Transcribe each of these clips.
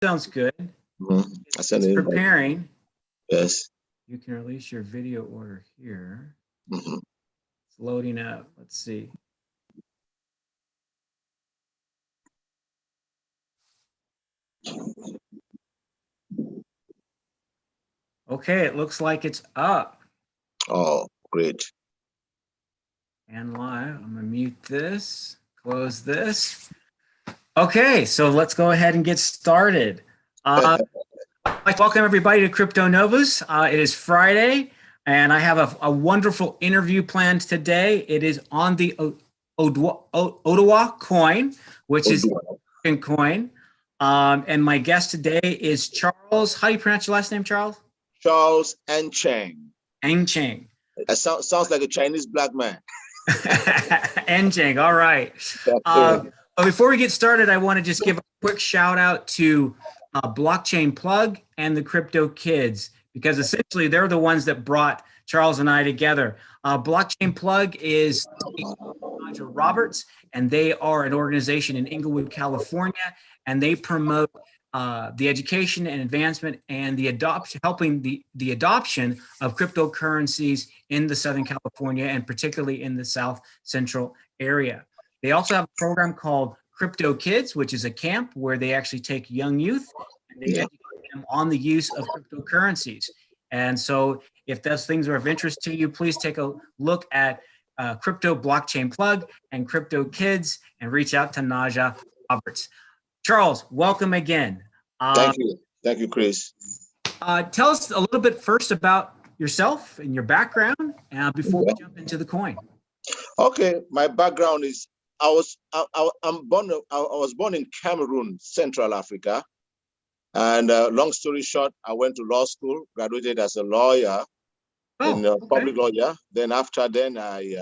sounds good. I sent It's it. Preparing. Yes. You can release your video order here. Mm-hmm. It's loading up. Let's see. Okay, it looks like it's up. Oh, great. And live. I'm gonna mute this, close this. Okay, so let's go ahead and get started. I'd like to welcome everybody to CryptoNovus. It is Friday, and I have a wonderful interview planned today. It is on the Oduwa coin, which is a coin. And my guest today is Charles. How do you pronounce your last name, Charles? Charles Anchang. Anchang. That sounds like a Chinese black man. Anchang, all right. But before we get started, I want to just give a quick shout out to Blockchain Plug and the Crypto Kids, because essentially they're the ones that brought Charles and I together. Blockchain Plug is Roger Roberts, and they are an organization in Inglewood, California, and they promote the education and advancement and the helping the adoption of cryptocurrencies in the Southern California and particularly in the South Central area. They also have a program called Crypto Kids, which is a camp where they actually take young youth and they educate them on the use of cryptocurrencies. And so if those things are of interest to you, please take a look at Crypto Blockchain Plug and Crypto Kids and reach out to Naja Roberts. Charles, welcome again. Thank you. Thank you, Chris. Tell us a little bit first about yourself and your background before we jump into the coin. Okay, my background is I was born in Cameroon, Central Africa, and long story short, I went to law school, graduated as a lawyer, public lawyer. Then after then, I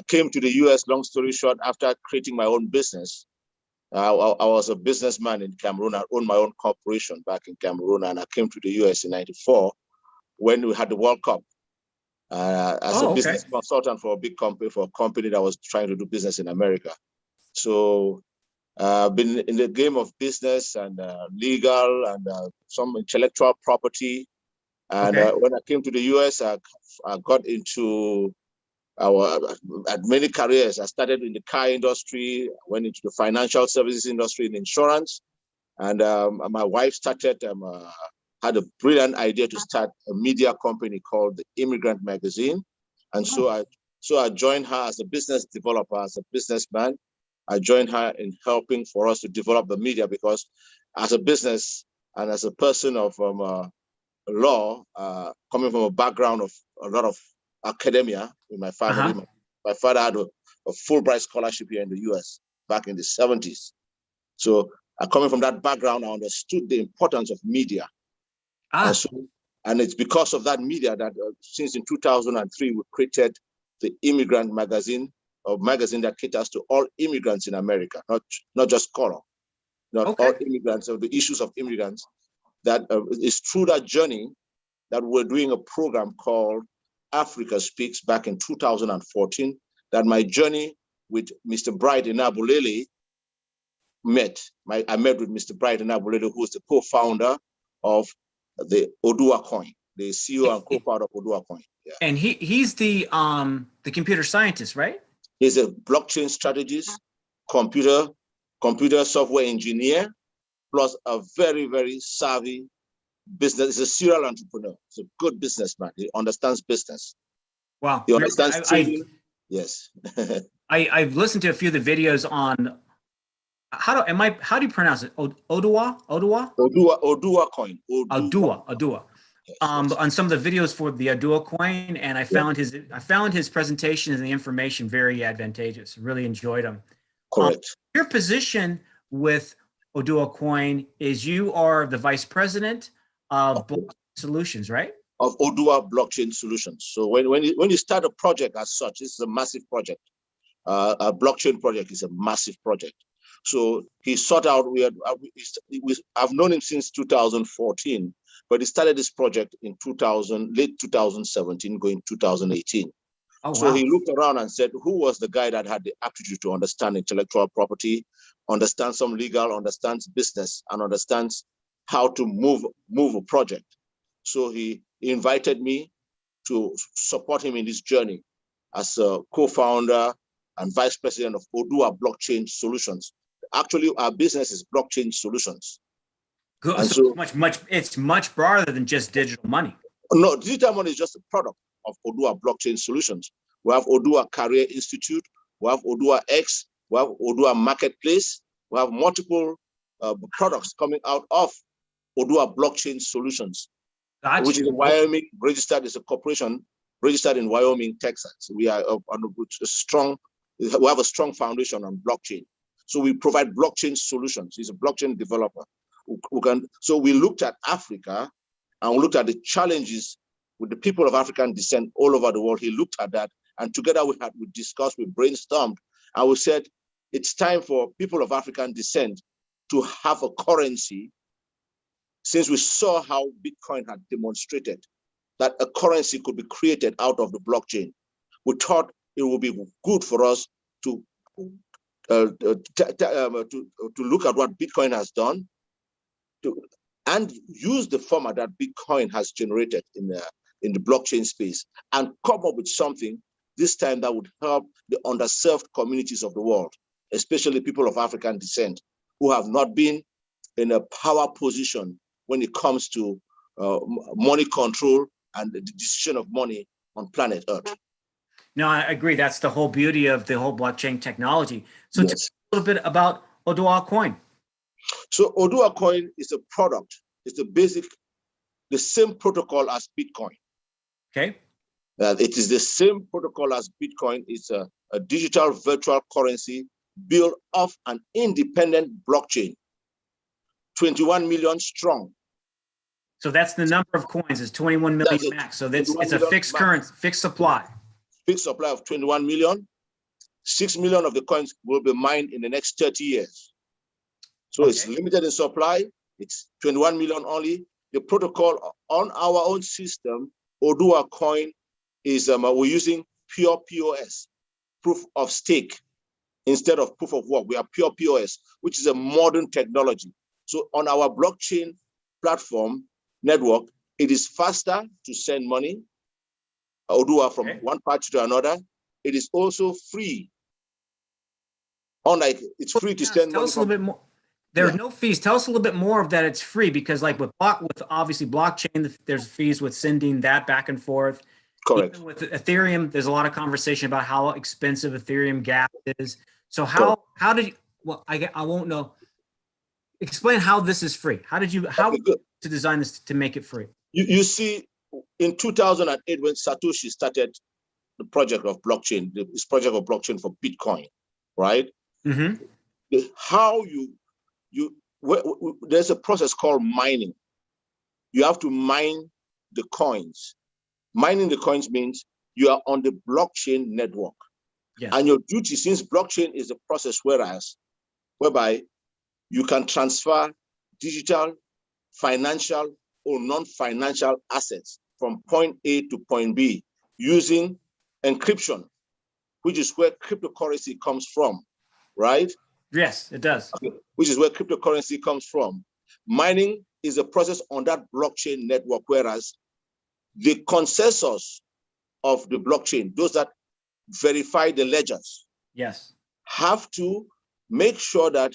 came to the U.S. Long story short, after creating my own business. I was a businessman in Cameroon. I owned my own corporation back in Cameroon, and I came to the U.S. in '94 when we had the World Cup. As a business consultant for a big company, for a company that was trying to do business in America. So I've been in the game of business and legal and some intellectual property. And when I came to the US, I got into at many careers. I started in the car industry, went into the financial services industry in insurance. And my wife had a brilliant idea to start a media company called the Immigrant Magazine. And so I joined her as a business developer, as a businessman. I joined her in helping for us to develop the media, because as a business and as a person of law, coming from a background of a lot of academia in my family, my father had a Fulbright scholarship here in the US back in the 70s. So coming from that background, I understood the importance of media. And it's because of that media that since in 2003, we created the Immigrant Magazine, a magazine that caters to all immigrants in America, not just color, all immigrants, of the issues of immigrants. That is through that journey that we're doing a program called Africa Speaks back in 2014, that my journey with Mr. Bright Enabulele I met with Mr. Bright Enabulele, who is the co-founder of the Oduwa coin, the CEO and co-founder of Oduwa coin. Yeah. And he's the computer scientist, right? He's a blockchain strategist, computer software engineer, plus a very, very savvy business. He's a serial entrepreneur. He's a good businessman. He understands business. Wow. He understands trading. Yes. I've listened to a few of the videos on how do you pronounce it? Oduwa coin. Oduwa. Yes, on some of the videos for the Oduwa coin, and I found his presentations and the information very advantageous. Really enjoyed them. Correct. Your position with Oduwa coin is you are the vice president of Blockchain Solutions, right? Of Oduwa Blockchain Solutions. So when you start a project as such, it's a massive project. A blockchain project is a massive project. So he sought out. I've known him since 2014, but he started this project in late 2017, going 2018. Oh, wow. So he looked around and said, who was the guy that had the aptitude to understand intellectual property, understands some legal, understands business, and understands how to move a project. So he invited me to support him in this journey as a co-founder and vice president of Oduwa Blockchain Solutions. Actually, our business is blockchain solutions. Good. And so it's much broader than just digital money. No, digital money is just a product of Oduwa Blockchain Solutions. We have Oduwa Career Institute, we have Oduwa X, we have Oduwa Marketplace, we have multiple products coming out of Oduwa Blockchain Solutions, which is in Wyoming, registered as a corporation, registered in Wyoming, Texas. We are we have a strong foundation on blockchain. So we provide blockchain solutions. He's a blockchain developer. So we looked at Africa and we looked at the challenges with the people of African descent all over the world. He looked at that, and together we discussed, we brainstormed, and we said, it's time for people of African descent to have a currency, since we saw how Bitcoin had demonstrated that a currency could be created out of the blockchain. We thought it would be good for us to look at what Bitcoin has done and use the format that Bitcoin has generated in the blockchain space and come up with something this time that would help the underserved communities of the world, especially people of African descent who have not been in a power position when it comes to money control and the decision of money on planet Earth. No, I agree. That's the whole beauty of the whole blockchain technology. So Yes. tell us a little bit about Oduwa Coin. So Oduwa Coin is a product. It's the same protocol as Bitcoin. Okay. It is the same protocol as Bitcoin. It's a digital virtual currency built off an independent blockchain, 21 million strong. So that's the number of coins is 21 million max. So it's a fixed currency, fixed supply. Fixed supply of 21 million. 6 million of the coins will be mined in the next 30 years. So It's limited in supply. It's 21 million only. The protocol on our own system, Oduwa Coin, is we're using pure POS, proof of stake, instead of proof of work. We are pure POS, which is a modern technology. So on our blockchain platform network, it is faster to send money, Oduwa, from one part to another. It is also free. Unlike it's free to send money. Tell us a little bit more. There are no fees. Tell us a little bit more of that. It's free because, like with obviously blockchain, there's fees with sending that back and forth. Correct. Even with Ethereum, there's a lot of conversation about how expensive Ethereum gas is. So how did you? Well, I won't know. Explain how this is free. How to design this to make it free? You see, in 2008, when Satoshi started the project of blockchain, this project of blockchain for Bitcoin, right? Mm-hmm. There's a process called mining. You have to mine the coins. Mining the coins means you are on the blockchain network. Yes. And your duty, since blockchain is a process whereby you can transfer digital, financial, or non-financial assets from point A to point B using encryption, which is where cryptocurrency comes from, right? Yes, it does. Okay. Which is where cryptocurrency comes from. Mining is a process on that blockchain network, whereas the consensus of the blockchain, those that verify the ledgers, yes, have to make sure that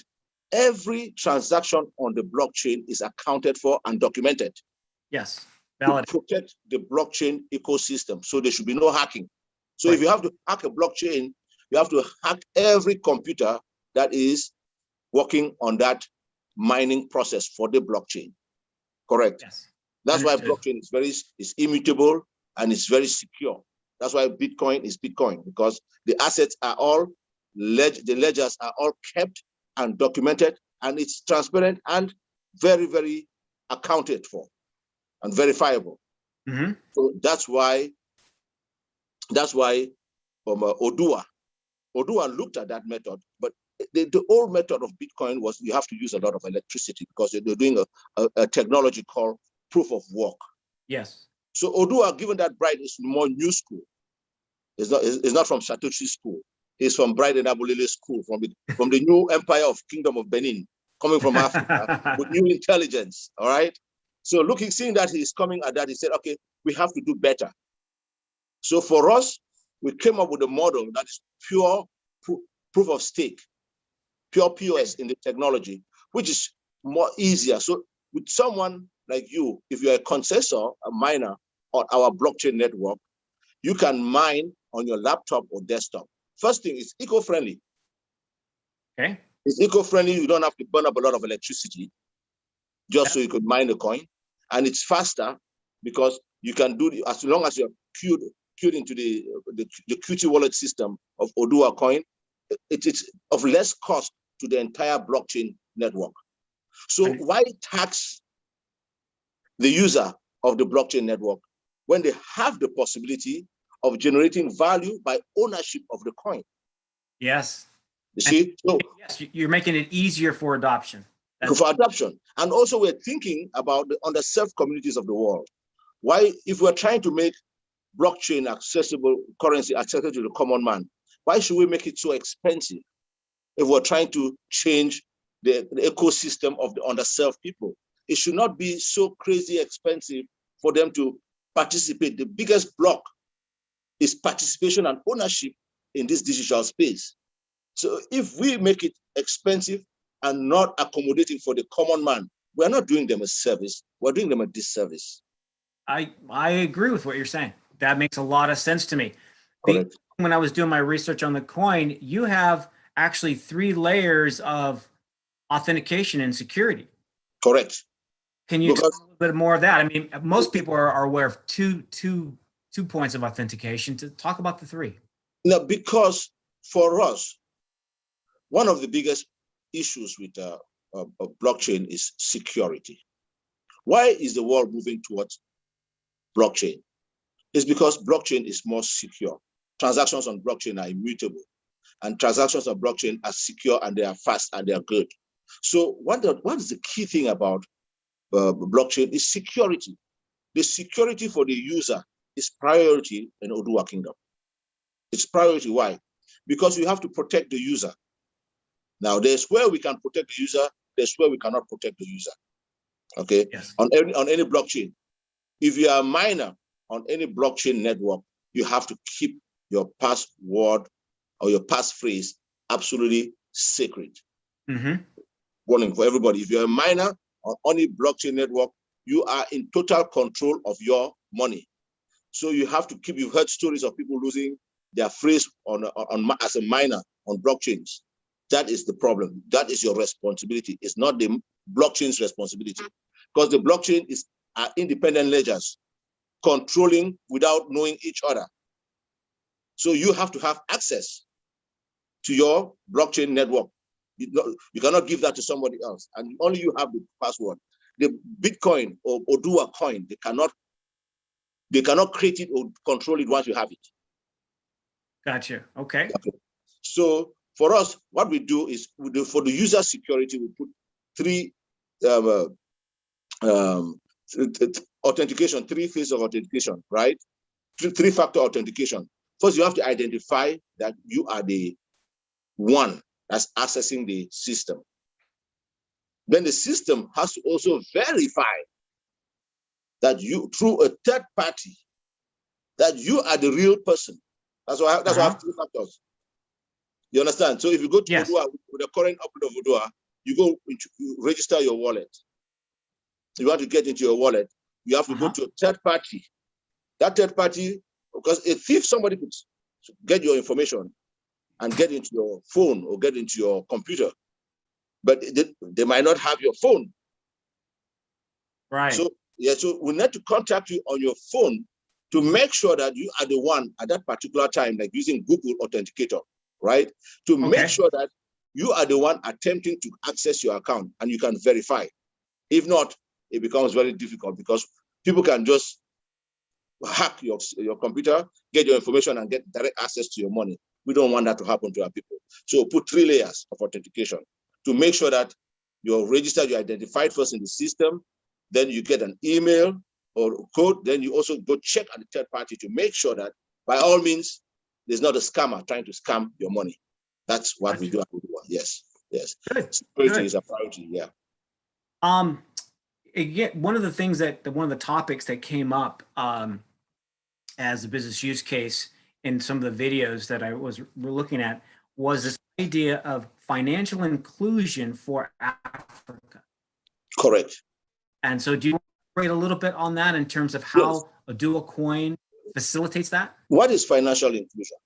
every transaction on the blockchain is accounted for and documented. Yes, valid. To protect the blockchain ecosystem, so there should be no hacking. So if you have to hack a blockchain, you have to hack every computer that is working on that mining process for the blockchain. Correct. Yes. That's Understood. Why blockchain is immutable and it's very secure. That's why Bitcoin is Bitcoin, because the assets are all the ledgers are all kept and documented, and it's transparent and very, very accounted for and verifiable. Mm-hmm. So that's why Oduwa looked at that method, but the old method of Bitcoin was you have to use a lot of electricity because they're doing a technology called proof of work. Yes. So Oduwa, given that Bright is more new school, it's not from Satoshi school. He's from Bright and Abulele School, from the new empire of Kingdom of Benin, coming from Africa with new intelligence. All right. So seeing that he's coming at that, he said, okay, we have to do better. So for us, we came up with a model that is pure proof of stake, pure POS in the technology, which is more easier. So with someone like you, if you're a consensus, a miner on our blockchain network, you can mine on your laptop or desktop. First thing is eco-friendly. Okay. It's eco-friendly. You don't have to burn up a lot of electricity just so you could mine the coin. And it's faster because you can do, as long as you're queued into the Qt wallet system of Oduwa coin, it's of less cost to the entire blockchain network. So why tax the user of the blockchain network when they have the possibility of generating value by ownership of the coin? Yes. You see? So yes, you're making it easier for adoption. For adoption. And also we're thinking about the underserved communities of the world. Why, if we're trying to make blockchain accessible, currency accessible to the common man, why should we make it so expensive if we're trying to change the ecosystem of the underserved people? It should not be so crazy expensive for them to participate. The biggest block is participation and ownership in this digital space. So if we make it expensive and not accommodating for the common man, we're not doing them a service, we're doing them a disservice. I agree with what you're saying. That makes a lot of sense to me. Correct. When I was doing my research on the coin, you have actually 3 layers of authentication and security. Correct. Can you explain a little bit more of that? I mean, most people are aware of two points of authentication. To talk about the 3. No, because for us, one of the biggest issues with blockchain is security. Why is the world moving towards blockchain? It's because blockchain is more secure. Transactions on blockchain are immutable, and transactions on blockchain are secure, and they are fast, and they are good. So what is the key thing about blockchain is security. The security for the user is priority in Oduwa Kingdom. It's priority. Why? Because you have to protect the user. Now, there's where we can protect the user, there's where we cannot protect the user. Okay? Yes. On any blockchain. If you are a miner on any blockchain network, you have to keep your password or your passphrase absolutely sacred. Warning for everybody. If you're a miner on any blockchain network, you are in total control of your money. So you have to keep, you've heard stories of people losing their phrase as a miner on blockchains. That is the problem. That is your responsibility. It's not the blockchain's responsibility, because the blockchain are independent ledgers controlling without knowing each other. So you have to have access to your blockchain network. You cannot give that to somebody else, and only you have the password. The Bitcoin or Oduwa coin, they cannot create it or control it once you have it. Gotcha. Okay. So for us, what we do is for the user security, we put 3 authentication, 3 phases of authentication, right? 3-factor authentication. First, you have to identify that you are the one that's accessing the system. Then the system has to also verify that you, through a third party, that you are the real person. That's why I have 2 factors. You understand? So if you go to Oduwa with the current upload of Oduwa, you register your wallet. You want to get into your wallet, you have to go to a third party. That third party, because a thief, somebody could get your information and get into your phone or get into your computer, but they might not have your phone. Right. So so we need to contact you on your phone to make sure that you are the one at that particular time, like using Google Authenticator, right? To make sure that you are the one attempting to access your account and you can verify. If not, it becomes very difficult because people can just hack your computer, get your information, and get direct access to your money. We don't want that to happen to our people. So put 3 layers of authentication to make sure that you're registered, you're identified first in the system, then you get an email or code, then you also go check at the third party to make sure that by all means, there's not a scammer trying to scam your money. That's what we do at Oduwa. Yes, yes. Good. Security is a priority. Yeah. Again, one of the things one of the topics that came up as a business use case in some of the videos that I was looking at was this idea of financial inclusion for Africa. Correct. And so do you want to elaborate a little bit on that in terms of how Oduwa coin facilitates that? What is financial inclusion?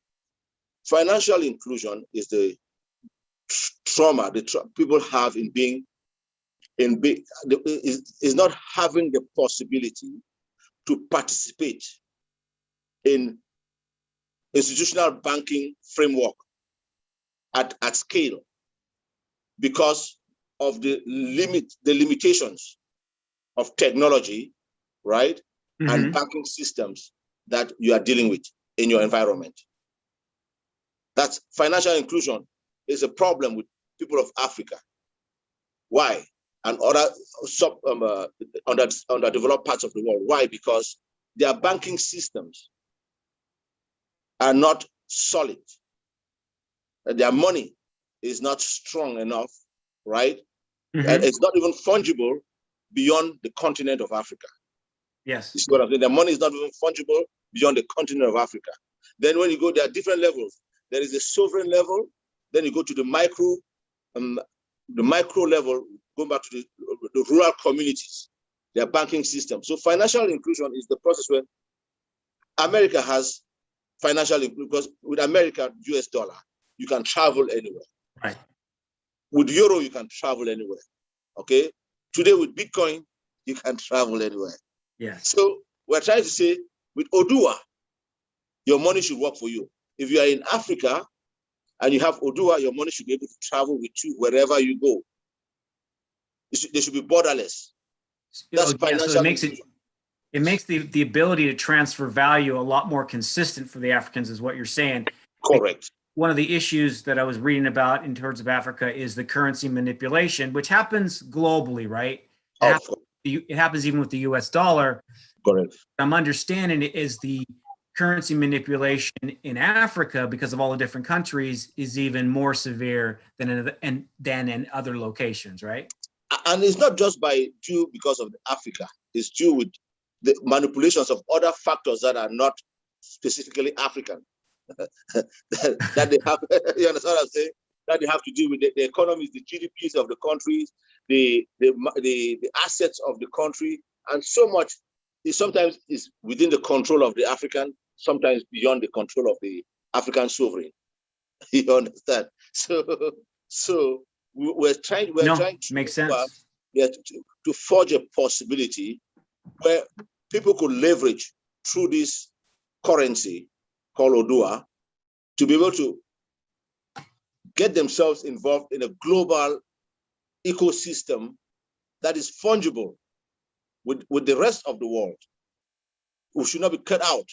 Financial inclusion is the trauma people have in being, is not having the possibility to participate in institutional banking framework at scale because of the limitations of technology, right? And banking systems that you are dealing with in your environment. That's financial inclusion is a problem with people of Africa. Why? And other underdeveloped parts of the world. Why? Because their banking systems are not solid. Their money is not strong enough, right? And it's not even fungible beyond the continent of Africa. Yes. You see what I'm saying? Their money is not even fungible beyond the continent of Africa. Then when you go, there are different levels. There is a sovereign level. Then you go to the micro level, going back to the rural communities, their banking system. So financial inclusion is the process where America has financial inclusion, because with America, US dollar, you can travel anywhere. Right. With euro, you can travel anywhere. Okay. Today with Bitcoin, you can travel anywhere. Yes. So we're trying to say with Oduwa, your money should work for you. If you are in Africa and you have Oduwa, your money should be able to travel with you wherever you go. They should be borderless. That's financial. So it makes the ability to transfer value a lot more consistent for the Africans, is what you're saying. Correct. One of the issues that I was reading about in terms of Africa is the currency manipulation, which happens globally, right? It happens even with the US dollar. Correct. I'm understanding it is the currency manipulation in Africa, because of all the different countries, is even more severe than in other locations, right? And it's not just due because of Africa. It's due with the manipulations of other factors that are not specifically African. that they have, you understand what I'm saying? That they have to do with the economies, the GDPs of the countries, the assets of the country, and so much sometimes is within the control of the African, sometimes beyond the control of the African sovereign. You understand? So we're trying to makes sense. To forge a possibility where people could leverage through this currency called Oduwa to be able to get themselves involved in a global ecosystem that is fungible with the rest of the world. We should not be cut out.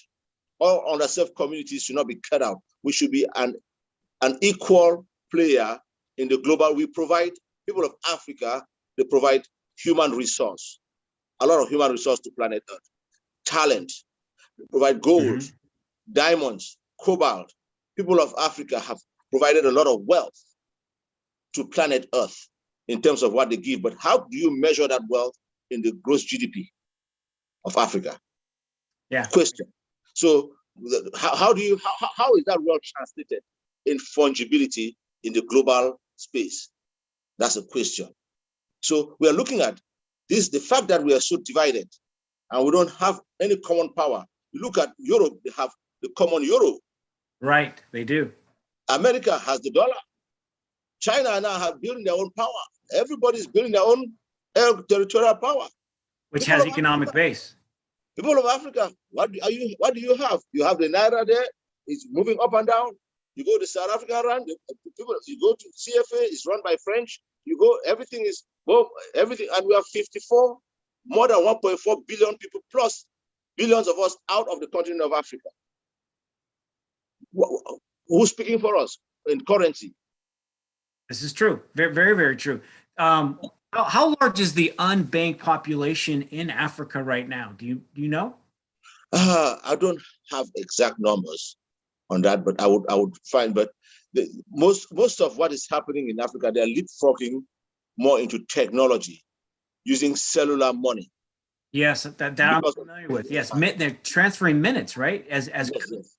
All underserved communities should not be cut out. We should be an equal player in the global. We provide, people of Africa, they provide human resource, a lot of human resource to planet Earth, talent, they provide gold, diamonds, cobalt. People of Africa have provided a lot of wealth to planet Earth in terms of what they give. But how do you measure that wealth in the gross GDP of Africa? Yeah. Question. So how is that wealth translated in fungibility in the global space? That's a question. So we are looking at this, the fact that we are so divided and we don't have any common power. You look at Europe, they have the common euro. Right, they do. America has the dollar. China now have building their own power. Everybody's building their own territorial power. Which has economic base. People of Africa, what do you have? You have the Naira there, it's moving up and down. You go to South Africa rand, you go to CFA, it's run by French. You go, everything, and we have 54, more than 1.4 billion people, plus billions of us out of the continent of Africa. Who's speaking for us in currency? This is true. Very, very, very true. How large is the unbanked population in Africa right now? Do you know? I don't have exact numbers, on that, but I would find, but most of what is happening in Africa, they're leapfrogging more into technology, using cellular money. Yes, that I'm familiar with. Yes, they're transferring minutes, right? As yes,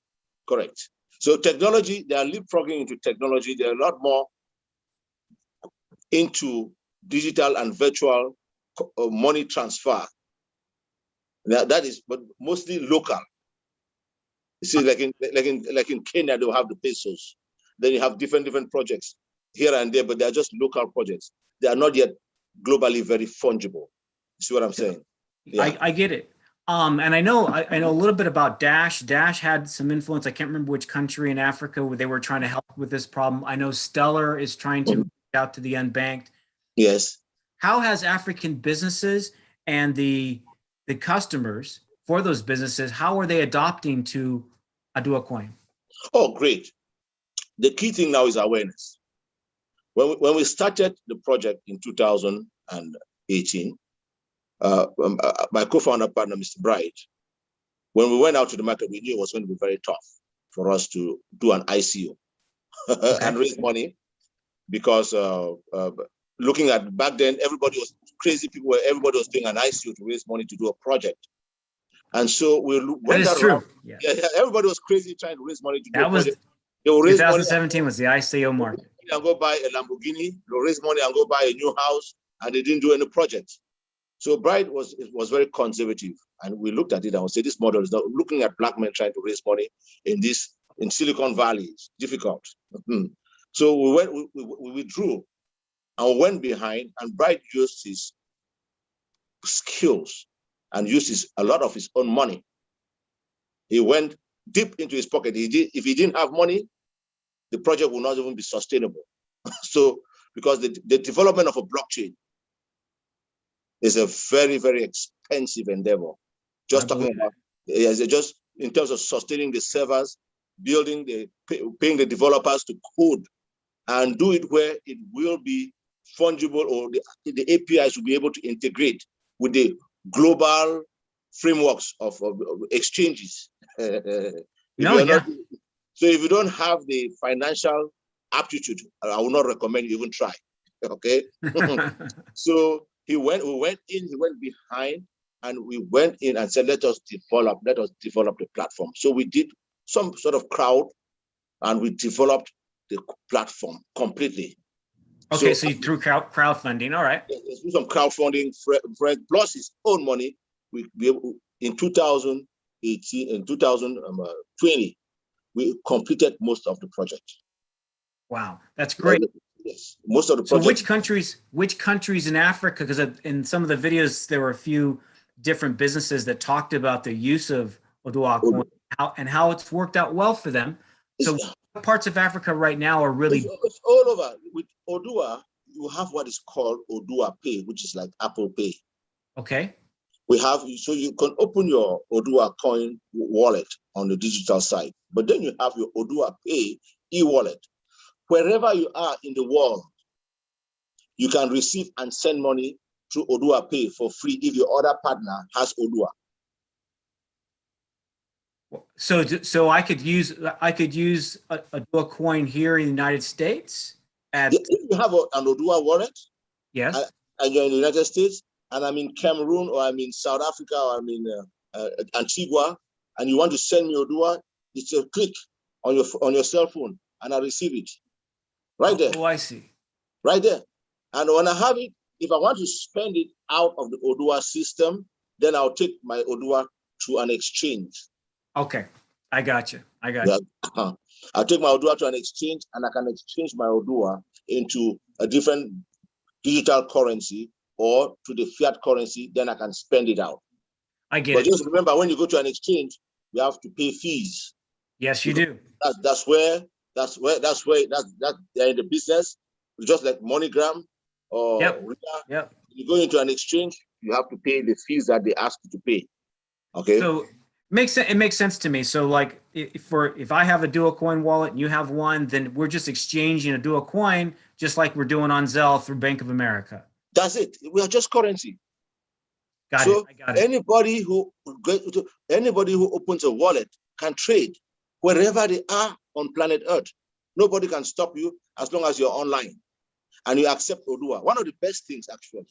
correct. So technology, they are leapfrogging into technology. They're a lot more into digital and virtual money transfer. That is, but mostly local. You see, like in Kenya, they'll have the pesos. Then you have different projects here and there, but they're just local projects. They are not yet globally very fungible. You see what I'm saying? Yeah. I get it. And I know a little bit about Dash. Dash had some influence. I can't remember which country in Africa where they were trying to help with this problem. I know Stellar is trying to reach out to the unbanked. Yes. How has African businesses and the customers for those businesses, how are they adopting to Oduwa coin? Oh, great. The key thing now is awareness. When we started the project in 2018, my co-founder partner, Mr. Bright, when we went out to the market, we knew it was going to be very tough for us to do an ICO and raise money because looking at back then, everybody was crazy. Everybody was doing an ICO to raise money to do a project. And so we went around. True. Yeah, everybody was crazy trying to raise money to do a project. They will raise 2017 was the ICO market. And go buy a Lamborghini, they'll raise money and go buy a new house, and they didn't do any projects. So Bright was very conservative, and we looked at it and we said this model is not looking at black men trying to raise money in Silicon Valley. It's difficult. So we withdrew and went behind, and Bright used his skills and used a lot of his own money. He went deep into his pocket. If he didn't have money, the project will not even be sustainable. So, because the development of a blockchain is a very, very expensive endeavor. Just talking about, just in terms of sustaining the servers, paying the developers to code and do it where it will be fungible, or the APIs will be able to integrate with the global frameworks of exchanges. So if you don't have the financial aptitude, I will not recommend you even try. Okay. So we went behind, and we went in and said, let us develop the platform. So we did some sort of crowd, and we developed the platform completely. Okay, so you threw crowdfunding, all right. Through some crowdfunding, plus his own money, in 2018 and 2020, we completed most of the project. Wow, that's great. Yes, most of the project. So which countries in Africa, because in some of the videos, there were a few different businesses that talked about the use of Oduwa coin and how it's worked out well for them. So what parts of Africa right now are really... It's all over. With Oduwa, you have what is called Oduwa Pay, which is like Apple Pay. Okay. So you can open your Oduwa coin wallet on the digital side, but then you have your Oduwa Pay e-wallet. Wherever you are in the world, you can receive and send money through Oduwa Pay for free if your other partner has Oduwa. So I could use a Oduwa coin here in the United States. If you have an Oduwa wallet, yes, and you're in the United States, and I'm in Cameroon, or I'm in South Africa, or I'm in Antigua, and you want to send me Oduwa, it's a click on your cell phone, and I receive it right there. Oh, I see. Right there. And when I have it, if I want to spend it out of the Oduwa system, then I'll take my Oduwa to an exchange. Okay, I got you. I'll take my Oduwa to an exchange, and I can exchange my Oduwa into a different digital currency or to the fiat currency, then I can spend it out. I get it. But just remember, when you go to an exchange, you have to pay fees. Yes, you do. That's where they're in the business, just like MoneyGram or Yep. You go into an exchange, you have to pay the fees that they ask you to pay. Okay. So it makes sense to me. So like if I have a Oduwa coin wallet and you have one, then we're just exchanging a Oduwa coin, just like we're doing on Zelle through Bank of America. That's it. We are just currency. I got it. Anybody who opens a wallet can trade. wherever they are on planet Earth. Nobody can stop you as long as you're online and you accept Oduwa. One of the best things actually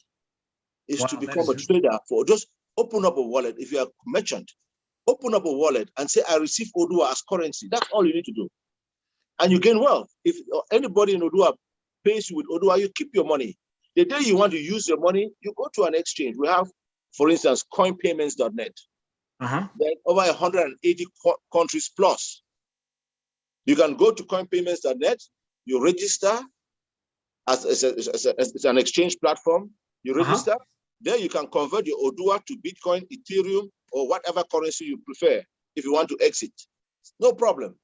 is to become a trader. For just open up a wallet. If you're a merchant, open up a wallet and say, I receive Oduwa as currency. That's all you need to do. And you gain wealth. If anybody in Oduwa pays you with Oduwa, you keep your money. The day you want to use your money, you go to an exchange. We have, for instance, coinpayments.net. Then over 180 countries plus. You can go to coinpayments.net, you register as an exchange platform, you register, there you can convert your Oduwa to Bitcoin, Ethereum, or whatever currency you prefer if you want to exit. No problem.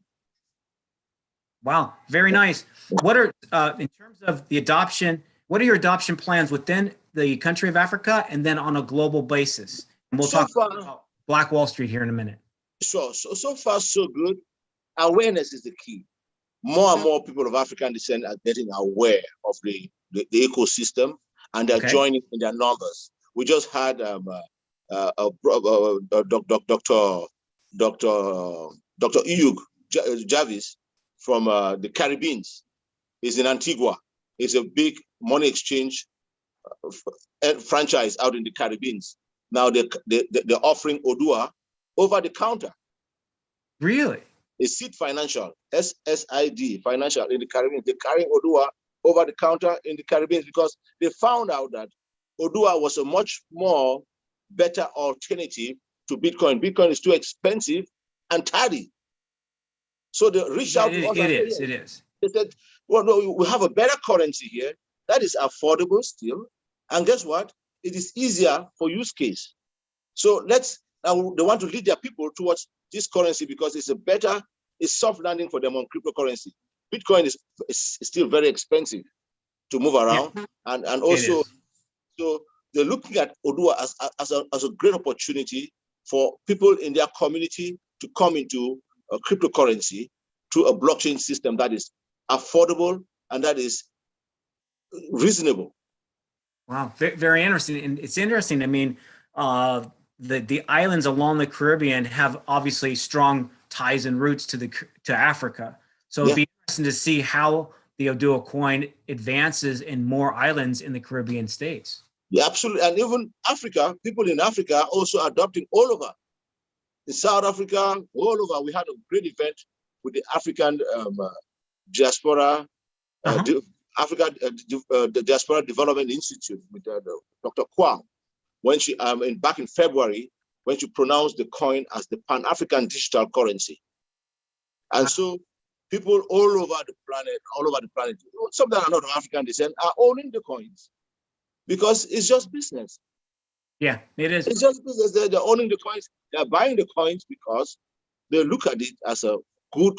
Wow, very nice. What are, in terms of the adoption, what are your adoption plans within the country of Africa and then on a global basis? And we'll talk about Black Wall Street here in a minute. So far, so good. Awareness is the key. More and more people of African descent are getting aware of the ecosystem, and they're joining in their numbers. We just had Dr. Iyug Jarvis from the Caribbean. He's in Antigua. It's a big money exchange franchise out in the Caribbean. Now they're offering Oduwa over the counter. Really? It's SID Financial, SSID Financial in the Caribbean. They're carrying Oduwa over the counter in the Caribbean because they found out that Oduwa was a much more better alternative to Bitcoin. Bitcoin is too expensive and tardy. So they reached out to us. It is. They said, well, no, we have a better currency here that is affordable still. And guess what? It is easier for use case. So now they want to lead their people towards this currency because it's soft landing for them on cryptocurrency. Bitcoin is still very expensive to move around. And also, so they're looking at Oduwa as a great opportunity for people in their community to come into a cryptocurrency through a blockchain system that is affordable and that is reasonable. Wow, very interesting. And it's interesting. I mean, the islands along the Caribbean have obviously strong ties and roots to Africa. So it'd be interesting to see how the Oduwa coin advances in more islands in the Caribbean states. Yeah, absolutely. And even Africa, people in Africa are also adopting all over. In South Africa, all over, we had a great event with the African diaspora, the Diaspora Development Institute with Dr. Kwam, when she back in February, when she pronounced the coin as the Pan-African digital currency. And so people all over the planet, some that are not of African descent, are owning the coins because it's just business. Yeah, it is. It's just business. They're owning the coins. They're buying the coins because they look at it as a good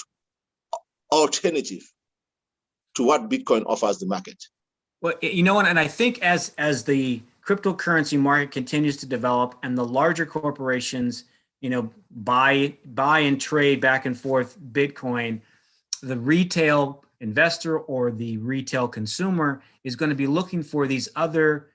alternative to what Bitcoin offers the market. Well, you know what, and I think as the cryptocurrency market continues to develop and the larger corporations, buy and trade back and forth Bitcoin, the retail investor or the retail consumer is going to be looking for these other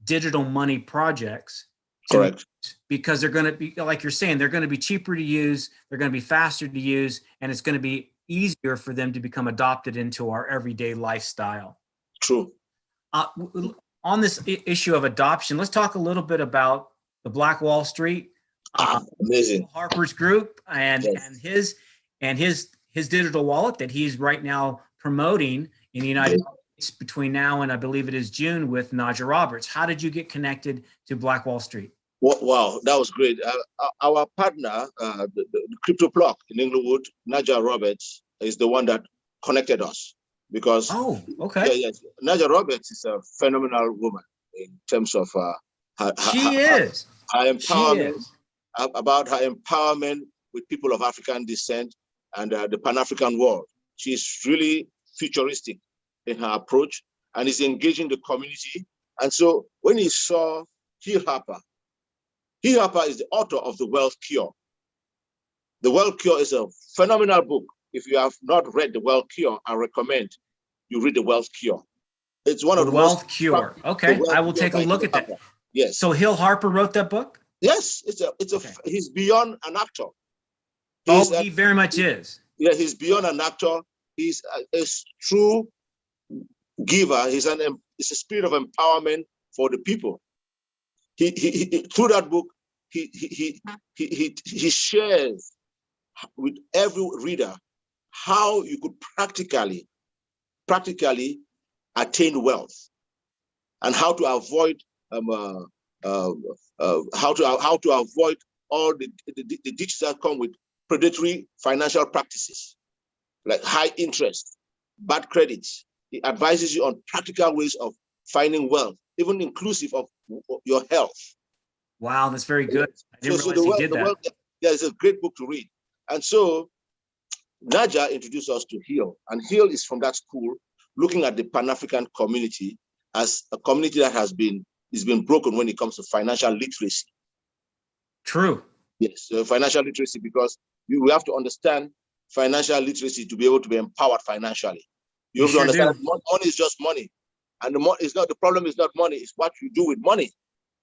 digital money projects. Correct. Because they're going to be, like you're saying, they're going to be cheaper to use, they're going to be faster to use, and it's going to be easier for them to become adopted into our everyday lifestyle. True. On this issue of adoption, let's talk a little bit about the Black Wall Street. Amazing. Harper's group and his digital wallet that he's right now promoting in the United States between now and I believe it is June with Naja Roberts. How did you get connected to Black Wall Street? Wow, that was great. Our partner, the Crypto Block in Inglewood, Naja Roberts, is the one that connected us because Naja Roberts is a phenomenal woman in terms of her empowerment, about her empowerment with people of African descent and the Pan-African world. She's really futuristic in her approach and is engaging the community. And so when he saw Hill Harper is the author of The Wealth Cure. The Wealth Cure is a phenomenal book. If you have not read The Wealth Cure, I recommend you read The Wealth Cure. It's one of the Wealth Cure. Okay, I will take a look at that. Yes. So Hill Harper wrote that book? Yes, he's beyond an actor. He very much is. Yeah, he's beyond an actor. He's a true giver. It's a spirit of empowerment for the people. He through that book, he shares with every reader how you could practically attain wealth, and how to avoid how to avoid all the ditches that come with predatory financial practices, like high interest, bad credits. It advises you on practical ways of finding wealth, even inclusive of your health. Wow, that's very good. I didn't So realize he did that. Yeah, it's a great book to read. And so Naja introduced us to HEAL, and HEAL is from that school, looking at the Pan-African community as a community that has been broken when it comes to financial literacy. True. Yes, financial literacy, because we have to understand financial literacy to be able to be empowered financially. You have to understand that money is just money, and the problem is not money; it's what you do with money.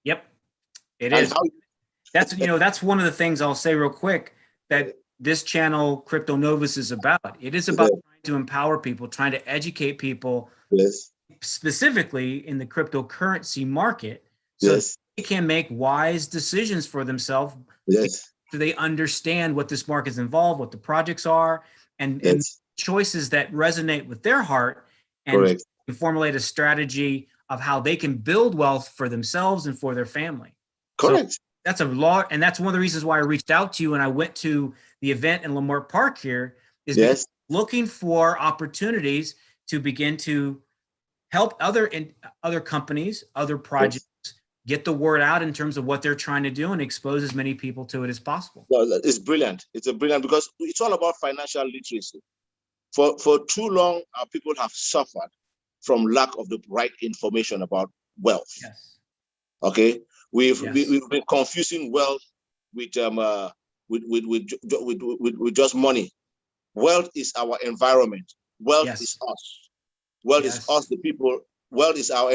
Yep, it is. That's one of the things I'll say real quick that this channel CryptoNovus is about. It is about trying to empower people, trying to educate people, specifically in the cryptocurrency market, so they can make wise decisions for themselves. So they understand what this market is involved, what the projects are, and choices that resonate with their heart, and formulate a strategy of how they can build wealth for themselves and for their family. Correct. So that's a lot, and that's one of the reasons why I reached out to you and I went to the event in Leimert Park here, is because looking for opportunities to begin to help other companies, other projects get the word out in terms of what they're trying to do and expose as many people to it as possible. Well, it's brilliant. It's brilliant because it's all about financial literacy. For too long, our people have suffered from lack of the right information about wealth. Yes. Okay, we've been confusing wealth with just money. Wealth is our environment. Wealth is us. Wealth is us, the people. Wealth is our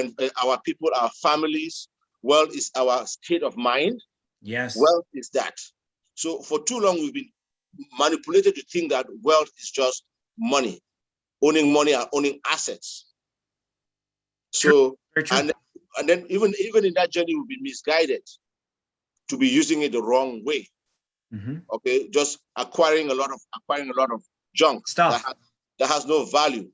people, our families. Wealth is our state of mind. Yes. Wealth is that. So for too long, we've been manipulated to think that wealth is just money and owning assets. So, and then even in that journey, we've been misguided to be using it the wrong way. Mm-hmm. Okay, just acquiring a lot of junk stuff that has no value.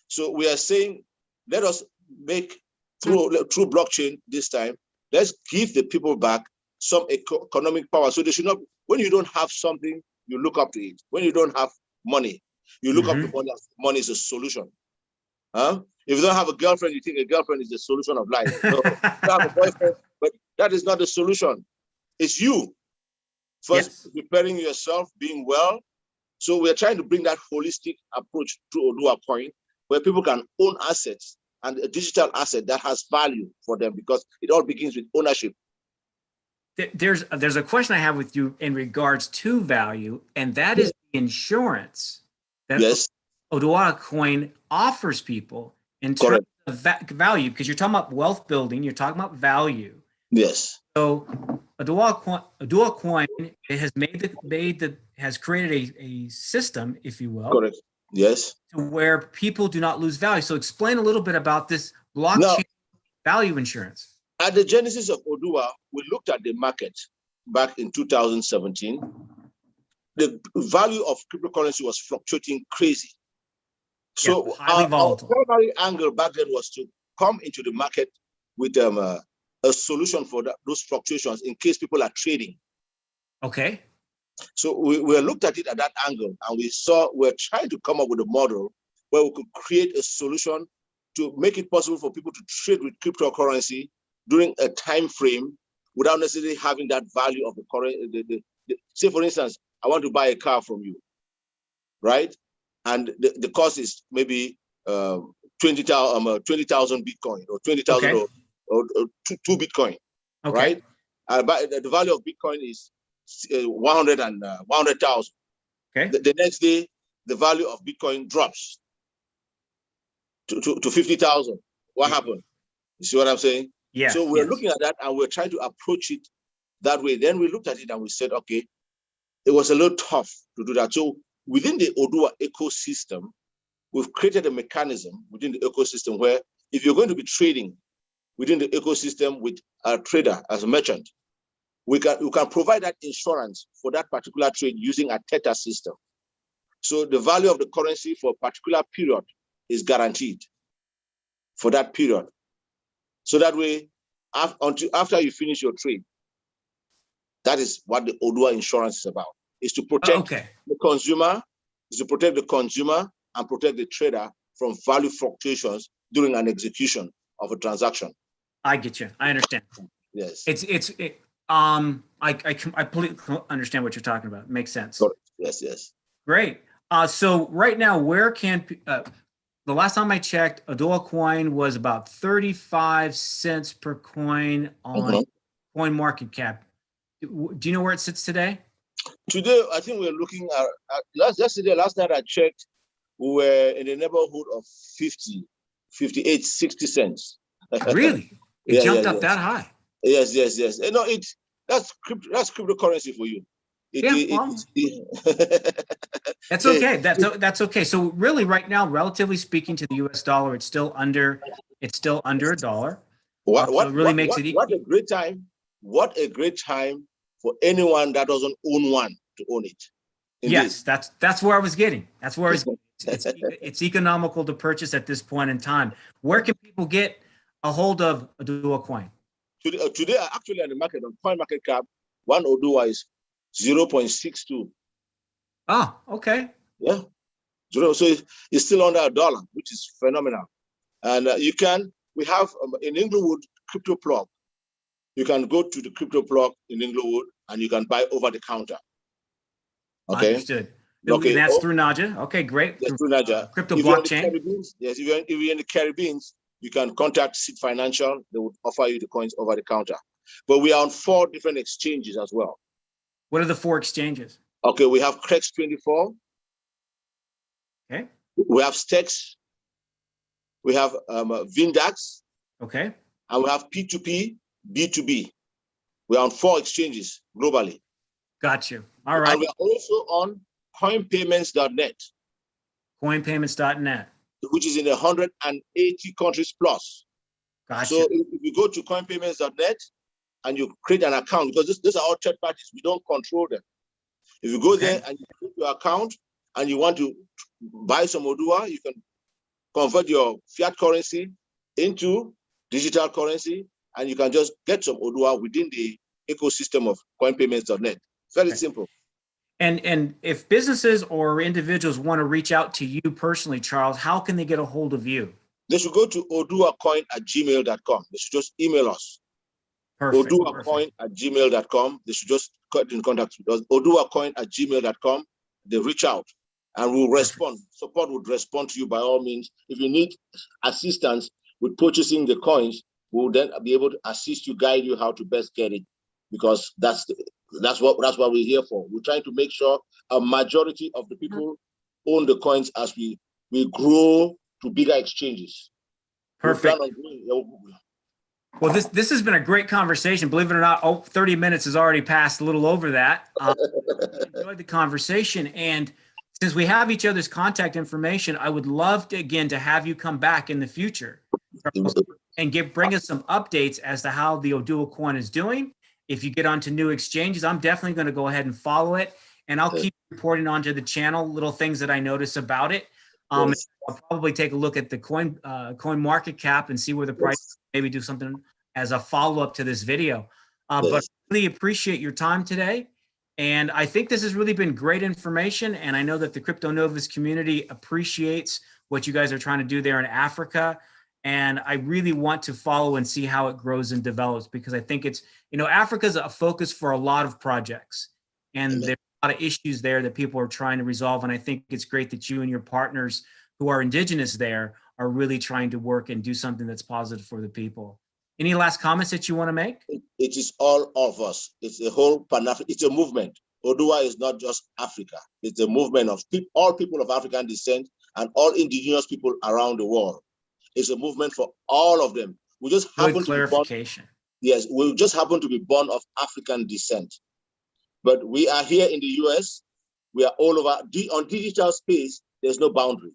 So we are saying, let us make through blockchain this time. Let's give the people back some economic power. So they should not. When you don't have something, you look up to it. When you don't have money, you look up to money. Money is a solution. Huh? If you don't have a girlfriend, you think a girlfriend is the solution of life. No, you don't have a boyfriend, but that is not the solution. It's you. First, preparing yourself, being well. So we're trying to bring that holistic approach to Oduwa Coin, where people can own assets and a digital asset that has value for them, because it all begins with ownership. There's a question I have with you in regards to value, and that is the insurance that Oduwa Coin offers people in terms of value, because you're talking about wealth building, you're talking about value. Yes. So Oduwa Coin has created a system, if you will. Correct. Yes. To where people do not lose value. So explain a little bit about this blockchain value insurance. At the genesis of Oduwa, we looked at the market back in 2017. The value of cryptocurrency was fluctuating crazy. So our primary angle back then was to come into the market with a solution for those fluctuations in case people are trading. Okay. So we looked at it at that angle, and we're trying to come up with a model where we could create a solution to make it possible for people to trade with cryptocurrency during a time frame without necessarily having that value of the current. Say, for instance, I want to buy a car from you, right? And the cost is maybe 20,000 Bitcoin or 20,000 or 2 Bitcoin, right? But the value of Bitcoin is 100,000. Okay. The next day, the value of Bitcoin drops to 50,000. What happened? You see what I'm saying? Yeah. So we're looking at that, and we're trying to approach it that way. Then we looked at it and we said, okay, it was a little tough to do that. So within the Oduwa ecosystem, we've created a mechanism within the ecosystem where if you're going to be trading within the ecosystem with a trader as a merchant, we can provide that insurance for that particular trade using a Theta system. So the value of the currency for a particular period is guaranteed for that period. So that way, after you finish your trade, that is what the Oduwa insurance is about, is to protect the consumer, and protect the trader from value fluctuations during an execution of a transaction. I get you. I understand. Yes. I completely understand what you're talking about. It makes sense. Yes. Great. So right now, where can the last time I checked, Oduwa coin was about 35 cents per coin on Coin Market Cap. Do you know where it sits today? Today, I think we're looking at last night I checked, we were in the neighborhood of 50, 58, 60 cents. Really? It jumped up that high? Yes. No, that's cryptocurrency for you. That's okay. That's okay. So really, right now, relatively speaking to the U.S. dollar, it's still under $1. So it really makes it. What a great time! What a great time for anyone that doesn't own one to own it. Indeed. Yes, that's where I was getting. That's where it's economical to purchase at this point in time. Where can people get a hold of Oduwa coin? Today, actually, on the market, on Coin Market Cap, one Oduwa is 0.62. Oh, okay. Yeah. So it's still under $1, which is phenomenal. And we have in Inglewood crypto plug. You can go to the crypto plug in Inglewood and you can buy over the counter. Okay. Understood. Okay. And that's through Naja. Okay, great. That's through Naja. Crypto blockchain. Yes, if you're in the Caribbean, you can contact Seed Financial. They would offer you the coins over the counter. But we are on 4 different exchanges as well. What are the 4 exchanges? Okay, we have Crex24. Okay. We have Stex. We have Vindax. Okay. And we have P2P, B2B. We're on 4 exchanges globally. Got you. All right. And we're also on coinpayments.net. Coinpayments.net. Which is in 180 countries plus. Gotcha. So if you go to coinpayments.net and you create an account, because these are all third parties, we don't control them. If you go there and you create your account and you want to buy some Oduwa, you can convert your fiat currency into digital currency, and you can just get some Oduwa within the ecosystem of coinpayments.net. Very simple. And if businesses or individuals want to reach out to you personally, Charles, how can they get a hold of you? They should go to oduwacoin@gmail.com. They should just email us. Perfect. oduwacoin@gmail.com. They should just get in contact with us. oduwacoin@gmail.com. They reach out and we'll respond. Support would respond to you by all means. If you need assistance with purchasing the coins, we'll then be able to assist you, guide you how to best get it, because that's what we're here for. We're trying to make sure a majority of the people own the coins as we grow to bigger exchanges. Perfect. Well, this has been a great conversation. Believe it or not, 30 minutes has already passed, a little over that. Enjoyed the conversation. And since we have each other's contact information, I would love to have you come back in the future and bring us some updates as to how the Oduwa coin is doing. If you get onto new exchanges, I'm definitely going to go ahead and follow it. And I'll keep reporting onto the channel, little things that I notice about it. I'll probably take a look at the coin market cap and see where the price, maybe do something as a follow-up to this video. But I really appreciate your time today. And I think this has really been great information. And I know that the CryptoNovus community appreciates what you guys are trying to do there in Africa. And I really want to follow and see how it grows and develops, because I think it's, Africa is a focus for a lot of projects. And there's a lot of issues there that people are trying to resolve. And I think it's great that you and your partners who are indigenous there are really trying to work and do something that's positive for the people. Any last comments that you want to make? It is all of us. It's a whole Pan-African. It's a movement. Oduwa is not just Africa. It's a movement of all people of African descent and all indigenous people around the world. It's a movement for all of them. We just happen to be born, yes, we just happen to be born of African descent. But we are here in the US. We are all over. On digital space, there's no boundary.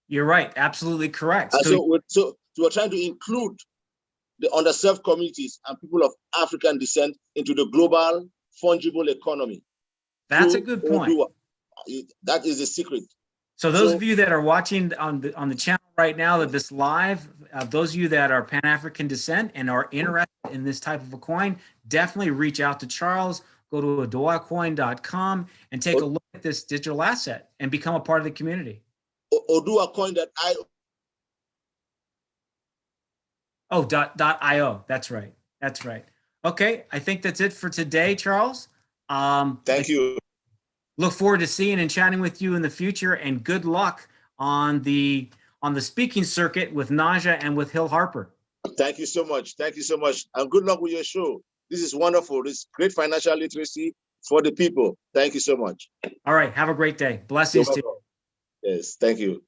You're right. Absolutely correct. And so we're trying to include the underserved communities and people of African descent into the global fungible economy. That's a good point. Oduwa. That is the secret. So those of you that are watching on the channel right now, that this live, those of you that are Pan-African descent and are interested in this type of a coin, definitely reach out to Charles. Go to oduwacoin.com and take a look at this digital asset and become a part of the community. Oduwacoin.io. Oh, .io. That's right. That's right. Okay, I think that's it for today, Charles. Thank you. Look forward to seeing and chatting with you in the future, and good luck on the speaking circuit with Naja and with Hill Harper. Thank you so much. Thank you so much. And good luck with your show. This is wonderful. This is great financial literacy for the people. Thank you so much. All right. Have a great day. Blessings to you. Yes. Thank you.